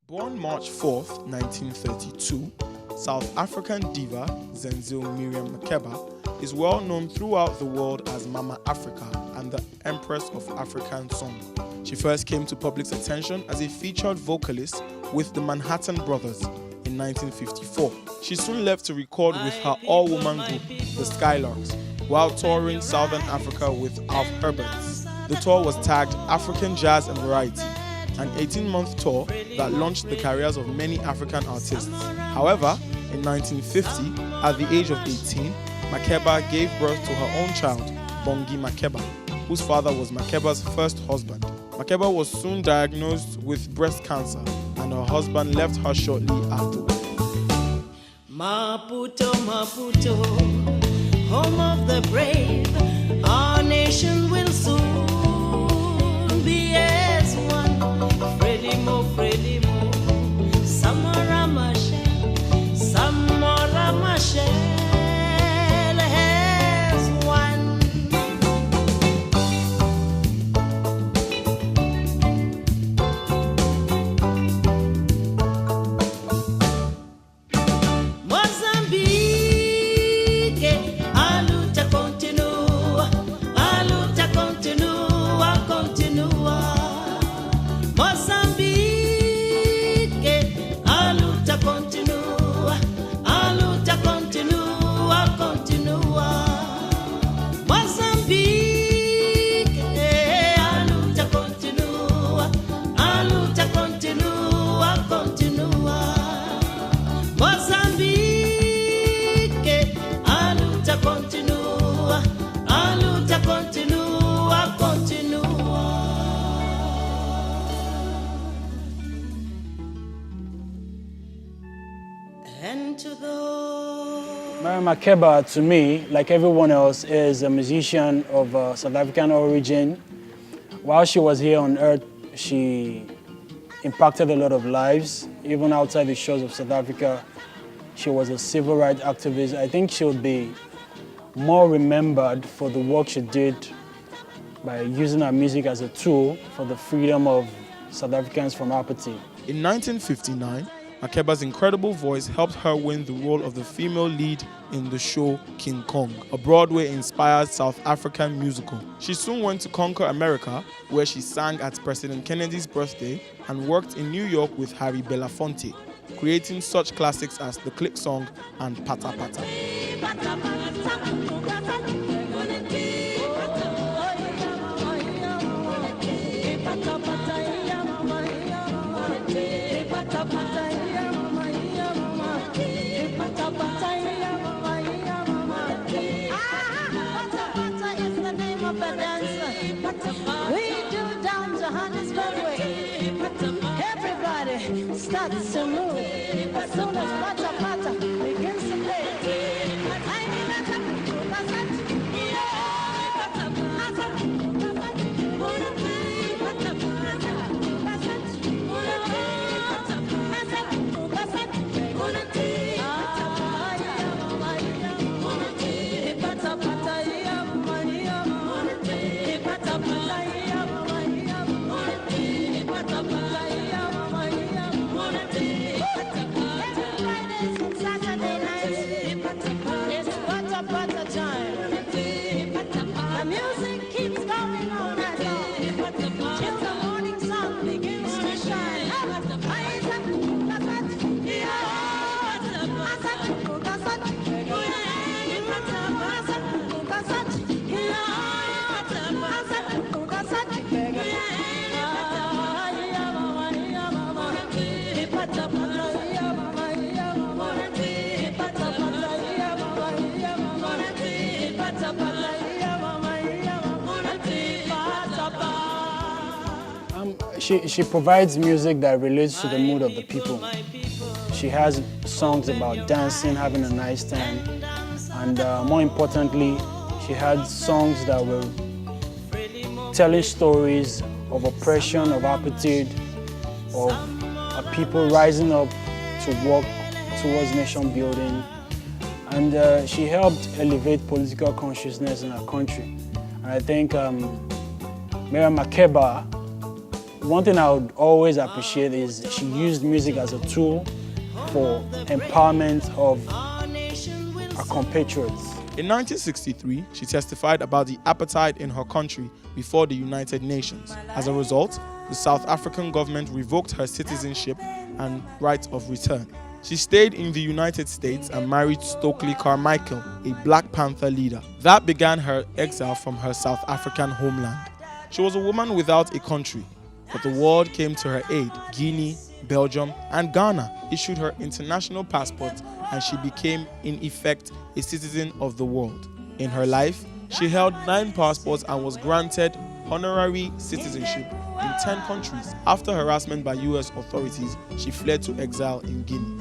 Born March 4th, 1932, South African diva Miriam Makeba is well known throughout the world as Mama Africa and the Empress of African Song. She first came to public's attention as a featured vocalist with the Manhattan Brothers in 1954. She soon left to record with her all-woman group, the Skylarks, while touring Southern Africa with Alf Herberts. The tour was tagged African Jazz and Variety, an 18-month tour that launched the careers of many African artists. However, in 1950, at the age of 18, Makeba gave birth to her own child, Bongi Makeba, whose father was Makeba's first husband. Makeba was soon diagnosed with breast cancer, and her husband left her shortly afterwards. Maputo, Maputo, home of the brave, our nation will soon be as one. Frelimo, Frelimo, Samora Machel, Samora Machel has one. Mariam Makeba, to me, like everyone else, is a musician of South African origin. While she was here on earth, she impacted a lot of lives. Even outside the shores of South Africa, she was a civil rights activist. I think she'll be more remembered for the work she did by using her music as a tool for the freedom of South Africans from apartheid. In 1959, Makeba's incredible voice helped her win the role of the female lead in the show King Kong, a Broadway-inspired South African musical. She soon went to conquer America, where she sang at President Kennedy's birthday and worked in New York with Harry Belafonte, creating such classics as the Click Song and Pata Pata. Everybody starts to move as soon as Pata Pata begins to play. She provides music that relates to the mood of the people. She has songs about dancing, having a nice time, and more importantly, she had songs that were telling stories of oppression, of apartheid, of people rising up to work towards nation building. And she helped elevate political consciousness in our country. I think Mariam Makeba, one thing I would always appreciate is she used music as a tool for empowerment of our compatriots. In 1963, she testified about the apartheid in her country before the United Nations. As a result, the South African government revoked her citizenship and right of return. She stayed in the United States and married Stokely Carmichael, a Black Panther leader. That began her exile from her South African homeland. She was a woman without a country, but the world came to her aid. Guinea, Belgium, and Ghana issued her international passport, and she became, in effect, a citizen of the world. In her life, she held 9 passports and was granted honorary citizenship in 10 countries. After harassment by US authorities, she fled to exile in Guinea.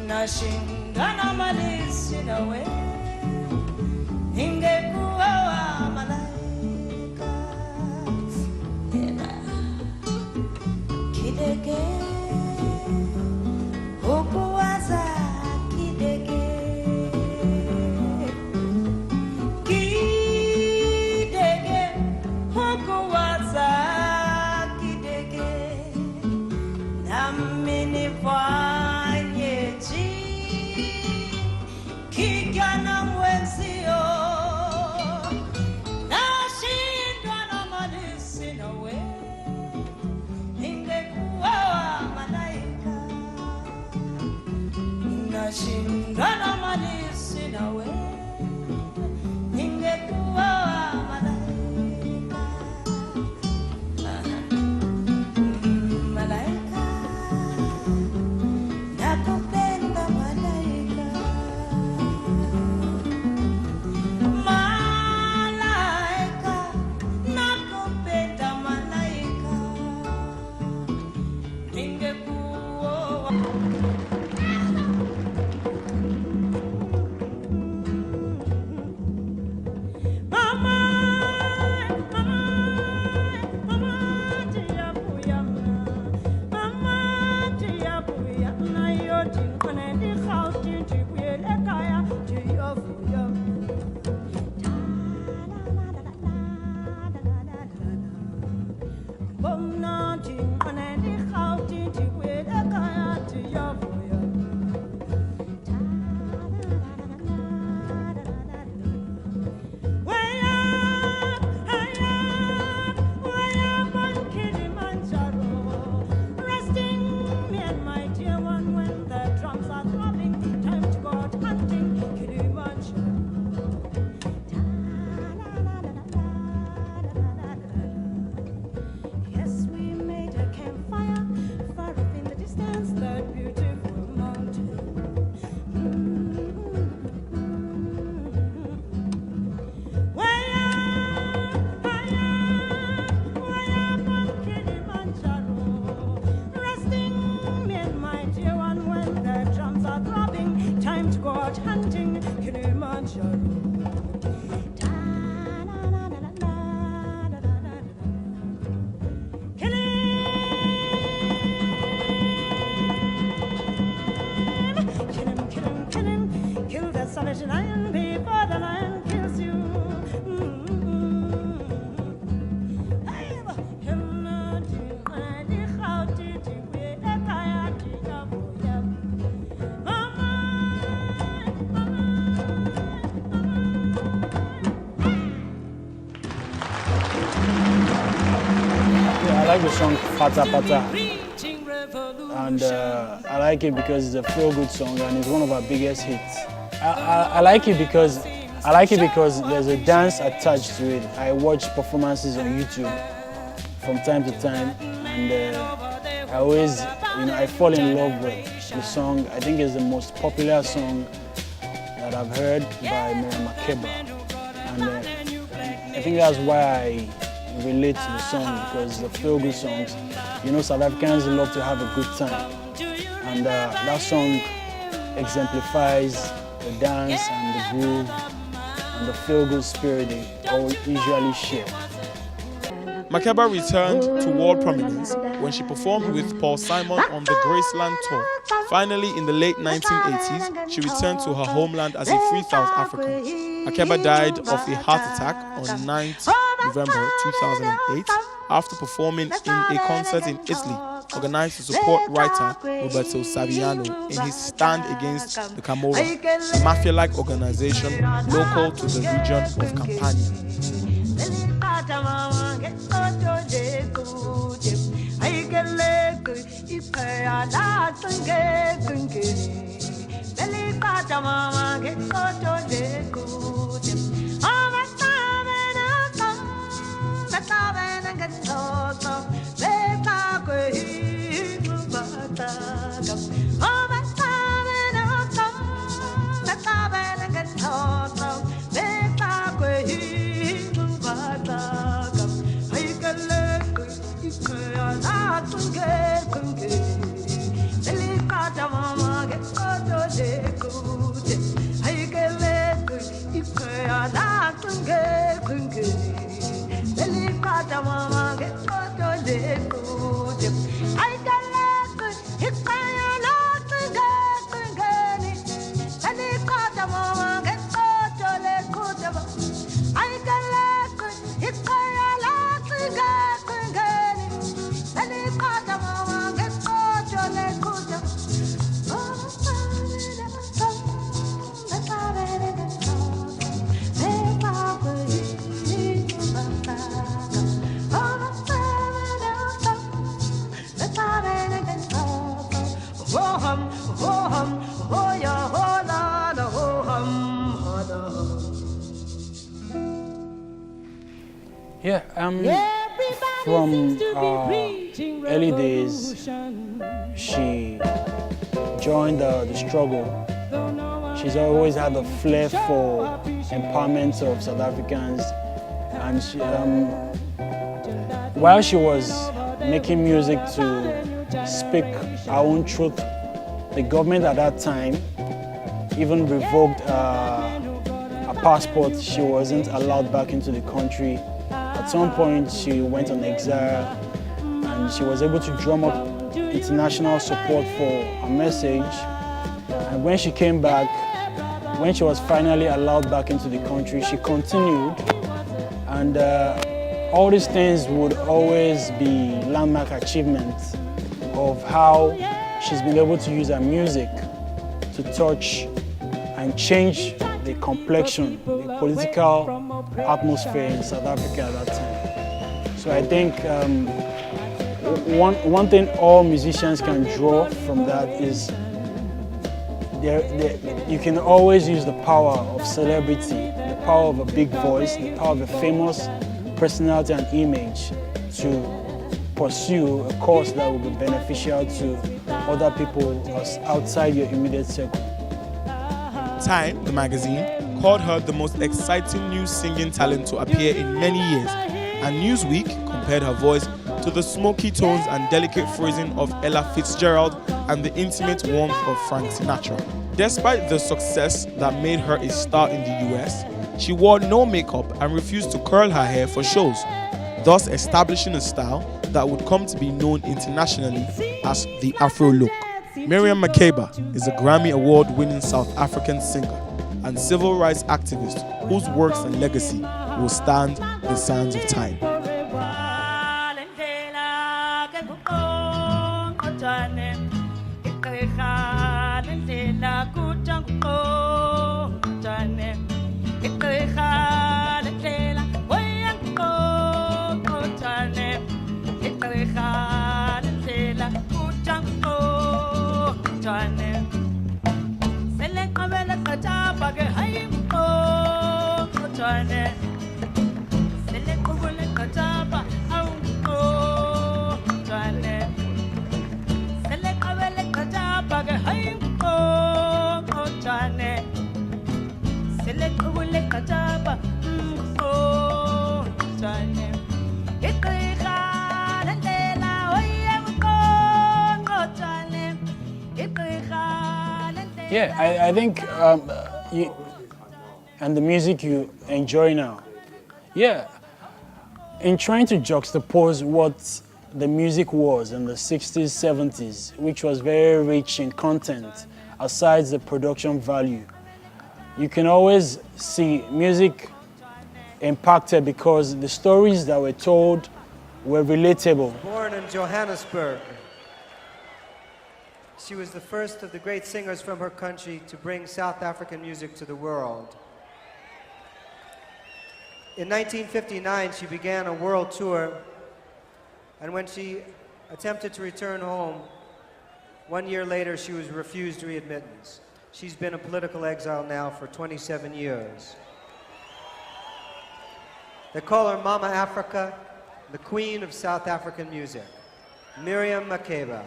Nashindana malisi nawe ingekuwa wa malaika kidege hukuwaza kidege kidege hukuwaza kidege nami nifanye kijana mwenzio nashindwa na mali sina we ingekuwa wa malaika nashindwa na mali sina we ingekuwa wa malaika malaika nakupenda malaika I like the song Pata Pata, and I like it because it's a feel-good song and it's one of our biggest hits. I like it because there's a dance attached to it. I watch performances on YouTube from time to time, and I always, I fall in love with the song. I think it's the most popular song that I've heard by Mariam Makeba. And I think that's why I relate to the song, because the feel-good songs, you know, South Africans love to have a good time. And that song exemplifies the dance and the groove and the feel-good spirit they all usually share. Makeba returned to world prominence when she performed with Paul Simon on the Graceland tour. Finally, in the late 1980s, she returned to her homeland as a free South African. Makeba died of a heart attack on 9th November 2008 after performing in a concert in Italy organized to support writer Roberto Saviano in his stand against the Camorra, a mafia-like organization local to the region of Campania. Yeah, from early days, she joined the struggle. She's always had a flair for empowerment of South Africans, and she, while she was making music to speak her own truth, the government at that time even revoked her passport. She wasn't allowed back into the country. At some point, she went on exile, and she was able to drum up international support for her message. And when she came back, when she was finally allowed back into the country, she continued. And all these things would always be landmark achievements of how she's been able to use her music to touch and change the complexion, the political atmosphere in South Africa at that time. So I think one thing all musicians can draw from that is you can always use the power of celebrity, the power of a big voice, the power of a famous personality and image to pursue a cause that will be beneficial to other people outside your immediate circle. Time, the magazine, called her the most exciting new singing talent to appear in many years, and Newsweek compared her voice to the smoky tones and delicate phrasing of Ella Fitzgerald and the intimate warmth of Frank Sinatra. Despite the success that made her a star in the US, she wore no makeup and refused to curl her hair for shows, thus establishing a style that would come to be known internationally as the Afro look. Miriam Makeba is a Grammy Award-winning South African singer and civil rights activist whose works and legacy will stand the sands of time. Yeah, I think you, and the music you enjoy now. Yeah, in trying to juxtapose what the music was in the 60s, 70s, which was very rich in content, aside the production value, you can always see music impacted because the stories that were told were relatable. Born in Johannesburg, she was the first of the great singers from her country to bring South African music to the world. In 1959, she began a world tour, and when she attempted to return home, 1 year later, she was refused readmittance. She's been in political exile now for 27 years. They call her Mama Africa, the queen of South African music, Miriam Makeba.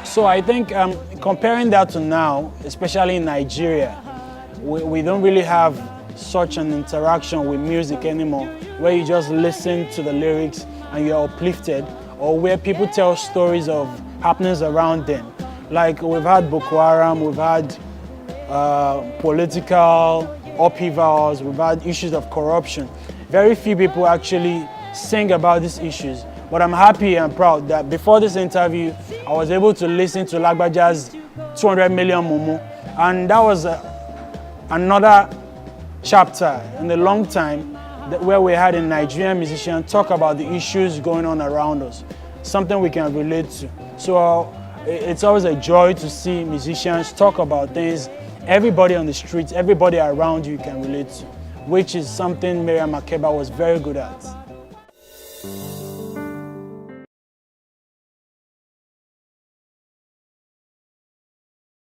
So I think comparing that to now, especially in Nigeria, we don't really have such an interaction with music anymore, where you just listen to the lyrics and you're uplifted, or where people tell stories of happenings around them. Like we've had Boko Haram, we've had political upheavals, we've had issues of corruption. Very few people actually sing about these issues. But I'm happy and proud that before this interview, I was able to listen to Lagbaja's 200 Million Mumu, and that was another chapter in a long time where we had a Nigerian musician talk about the issues going on around us, something we can relate to. So it's always a joy to see musicians talk about things everybody on the streets, everybody around you can relate to, which is something Miriam Makeba was very good at.